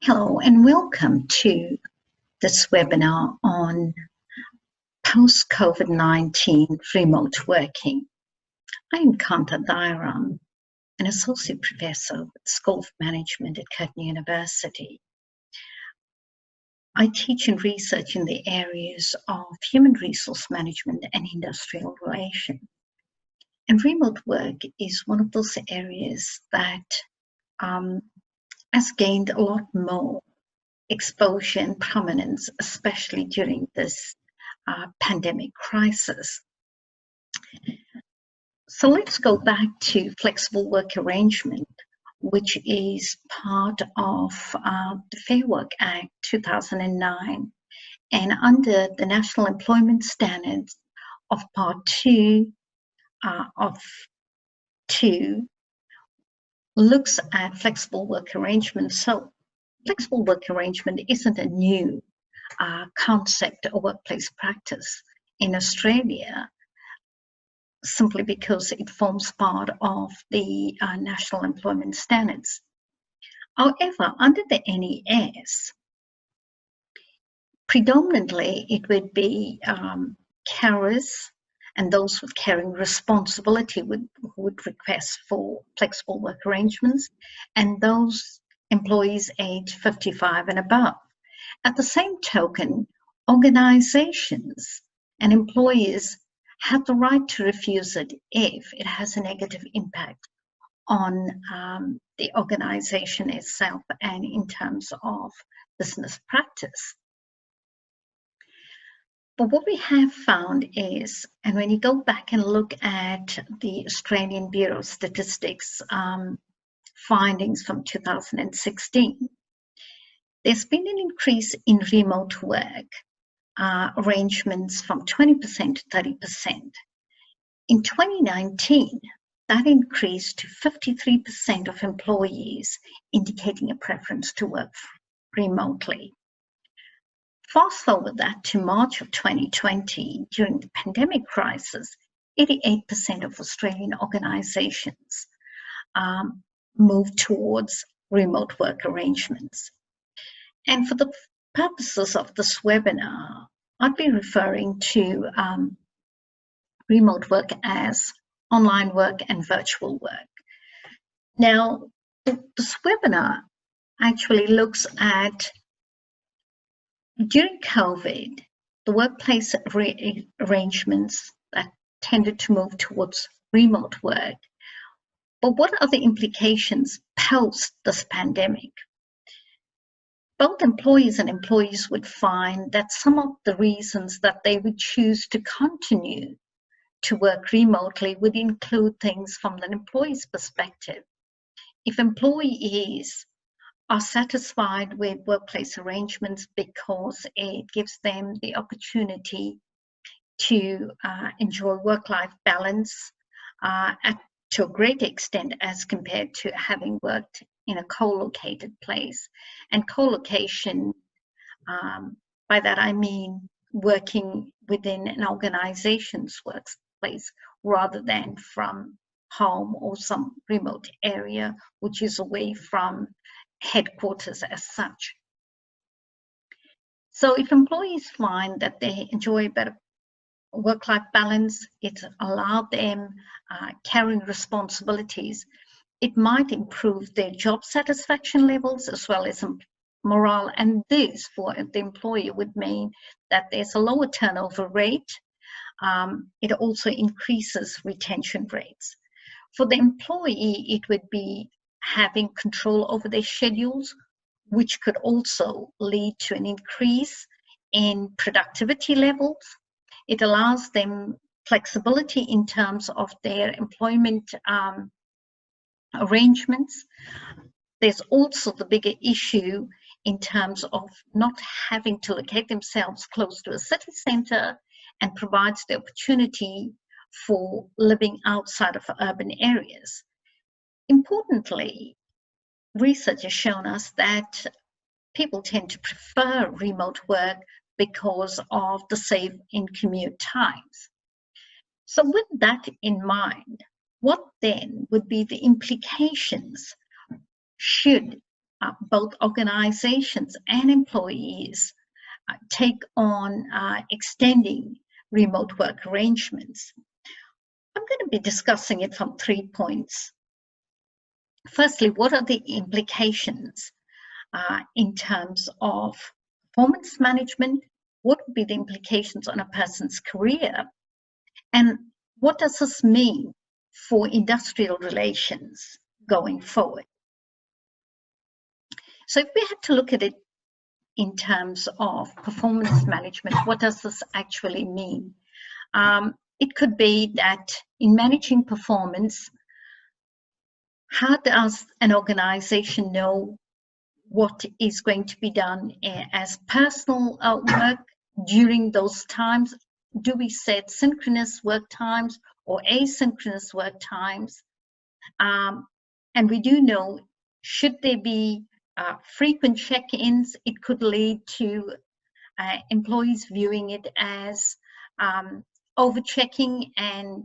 Hello and welcome to this webinar on post-COVID-19 remote working. I am Kanta Dairam, an Associate Professor at the School of Management at Curtin University. I teach and research in the areas of human resource management and industrial relations. And remote work is one of those areas that has gained a lot more exposure and prominence, especially during this pandemic crisis. So let's go back to flexible work arrangement, which is part of the Fair Work Act 2009, and under the National Employment Standards of Part 2 of 2 looks at flexible work arrangement. So flexible work arrangement isn't a new concept or workplace practice in Australia, simply because it forms part of the National Employment Standards. However, under the NES, predominantly it would be carers and those with caring responsibility would request for flexible work arrangements, and those employees aged 55 and above. At the same token, organizations and employers have the right to refuse it if it has a negative impact on the organization itself and in terms of business practice. But what we have found is, and when you go back and look at the Australian Bureau of Statistics findings from 2016, there's been an increase in remote work arrangements from 20% to 30%. In 2019, that increased to 53% of employees indicating a preference to work remotely. Fast forward that to March of 2020, during the pandemic crisis, 88% of Australian organizations moved towards remote work arrangements. And for the purposes of this webinar, I'd be referring to remote work as online work and virtual work. Now, this webinar actually looks at, during COVID, the workplace arrangements that tended to move towards remote work. But what are the implications post this pandemic? Both employees and employees would find that some of the reasons that they would choose to continue to work remotely would include things from an employee's perspective. If employees are satisfied with workplace arrangements because it gives them the opportunity to enjoy work-life balance to a great extent as compared to having worked in a co-located place. And co-location, by that I mean working within an organization's workplace rather than from home or some remote area which is away from headquarters as such. So if employees find that they enjoy better work-life balance, it's allowed them carrying responsibilities, it might improve their job satisfaction levels as well as morale, and this for the employer would mean that there's a lower turnover rate. It also increases retention rates. For the employee, it would be having control over their schedules, which could also lead to an increase in productivity levels. It allows them flexibility in terms of their employment arrangements. There's also the bigger issue in terms of not having to locate themselves close to a city centre, and provides the opportunity for living outside of urban areas. Importantly, research has shown us that people tend to prefer remote work because of the save in commute times. So with that in mind, what then would be the implications should both organizations and employees take on extending remote work arrangements. I'm going to be discussing it from 3 points. Firstly, what are the implications in terms of performance management? What would be the implications on a person's career? And what does this mean for industrial relations going forward? So if we had to look at it in terms of performance management, what does this actually mean? It could be that in managing performance, how does an organization know what is going to be done as personal work during those times? Do we set synchronous work times or asynchronous work times? And we do know, should there be frequent check-ins, it could lead to employees viewing it as over-checking and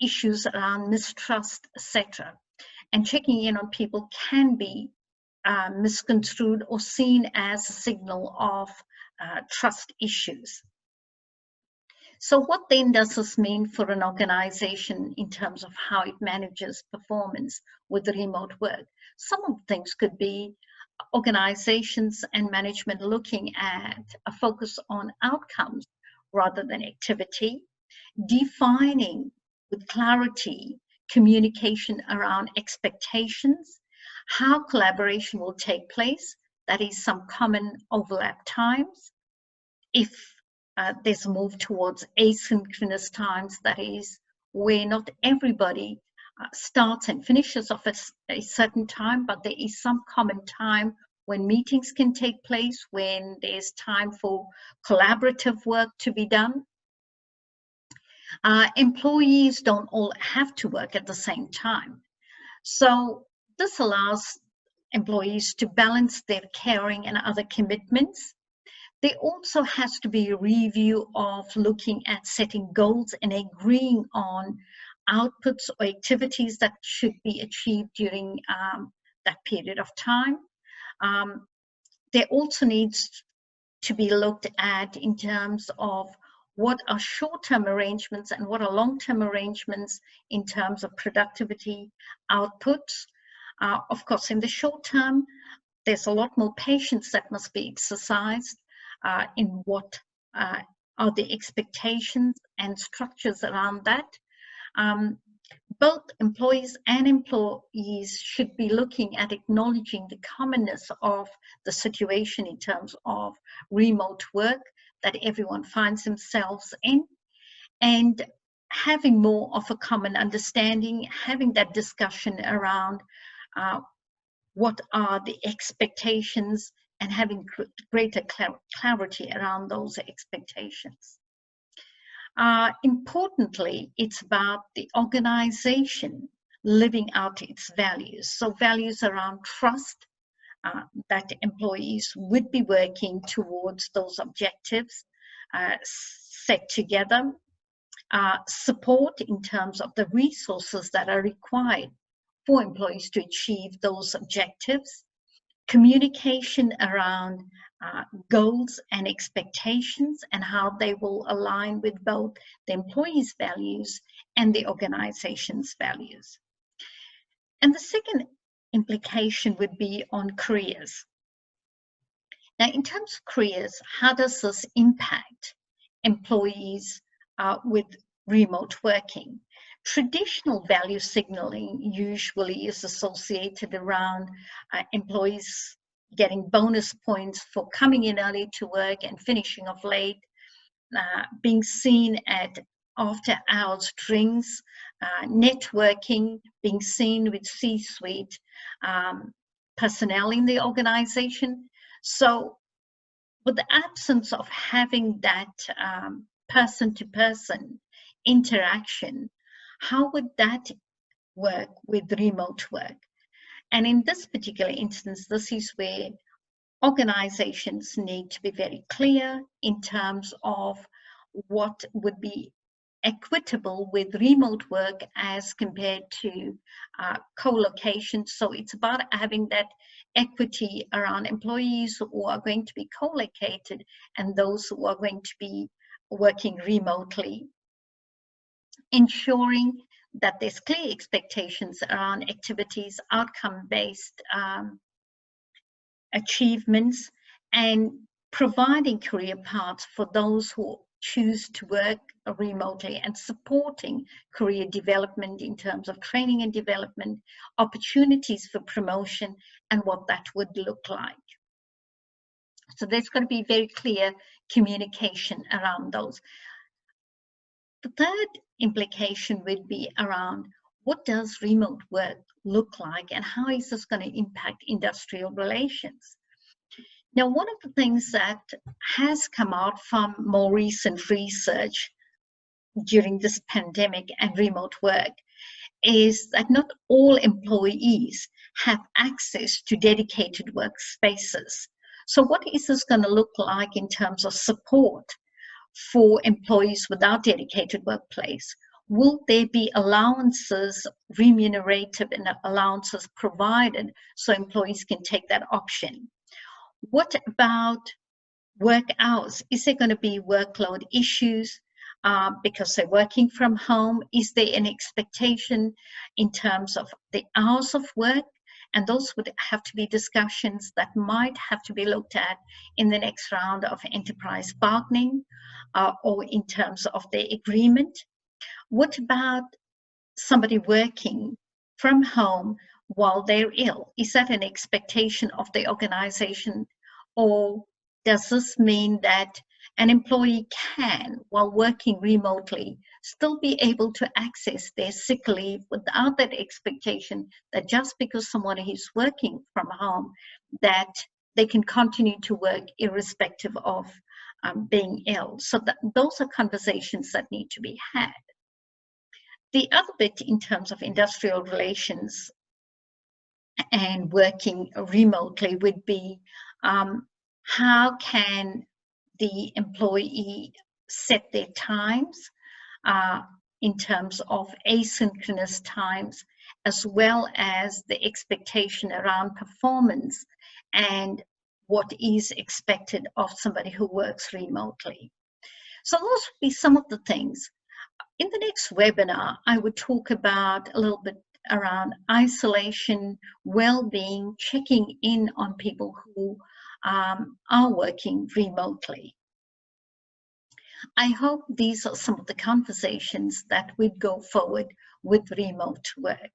issues around mistrust, etc. And checking in on people can be misconstrued or seen as a signal of trust issues. So what then does this mean for an organization in terms of how it manages performance with remote work? Some of the things could be organizations and management looking at a focus on outcomes rather than activity, defining with clarity communication around expectations, how collaboration will take place, that is some common overlap times. If there's a move towards asynchronous times, that is where not everybody starts and finishes off at a certain time, but there is some common time when meetings can take place, when there's time for collaborative work to be done. Employees don't all have to work at the same time. So this allows employees to balance their caring and other commitments. There also has to be a review of looking at setting goals and agreeing on outputs or activities that should be achieved during that period of time. There also needs to be looked at in terms of what are short-term arrangements and what are long-term arrangements in terms of productivity outputs. Of course, in the short term, there's a lot more patience that must be exercised in what are the expectations and structures around that. Both employees and employees should be looking at acknowledging the commonness of the situation in terms of remote work that everyone finds themselves in, and having more of a common understanding, having that discussion around what are the expectations and having greater clarity around those expectations. Importantly, it's about the organization living out its values. So values around trust, that employees would be working towards those objectives set together, support in terms of the resources that are required for employees to achieve those objectives, communication around goals and expectations and how they will align with both the employees' values and the organization's values. And the second implication would be on careers. Now, in terms of careers, how does this impact employees with remote working? Traditional value signaling usually is associated around employees getting bonus points for coming in early to work and finishing off late, being seen at after-hours drinks, networking, being seen with C-suite personnel in the organization. So with the absence of having that person-to-person interaction, how would that work with remote work? And in this particular instance, this is where organizations need to be very clear in terms of what would be equitable with remote work as compared to co-location. So it's about having that equity around employees who are going to be co-located and those who are going to be working remotely. Ensuring that there's clear expectations around activities, outcome-based achievements, and providing career paths for those who choose to work remotely, and supporting career development in terms of training and development, opportunities for promotion, and what that would look like. So there's going to be very clear communication around those. The third implication would be around what does remote work look like and how is this going to impact industrial relations? Now, one of the things that has come out from more recent research during this pandemic and remote work is that not all employees have access to dedicated workspaces. So what is this going to look like in terms of support for employees without dedicated workplace? Will there be allowances, remunerative and allowances provided so employees can take that option? What about work hours? Is there going to be workload issues because they're working from home? Is there an expectation in terms of the hours of work? And those would have to be discussions that might have to be looked at in the next round of enterprise bargaining or in terms of the agreement. What about somebody working from home while they're ill? Is that an expectation of the organization, or does this mean that an employee can, while working remotely, still be able to access their sick leave without that expectation that just because someone is working from home, that they can continue to work irrespective of being ill? So those are conversations that need to be had. The other bit in terms of industrial relations and working remotely would be how can the employee set their times in terms of asynchronous times, as well as the expectation around performance and what is expected of somebody who works remotely. So those would be some of the things. In the next webinar, I would talk about a little bit around isolation, well-being, checking in on people who are working remotely. I hope these are some of the conversations that would go forward with remote work.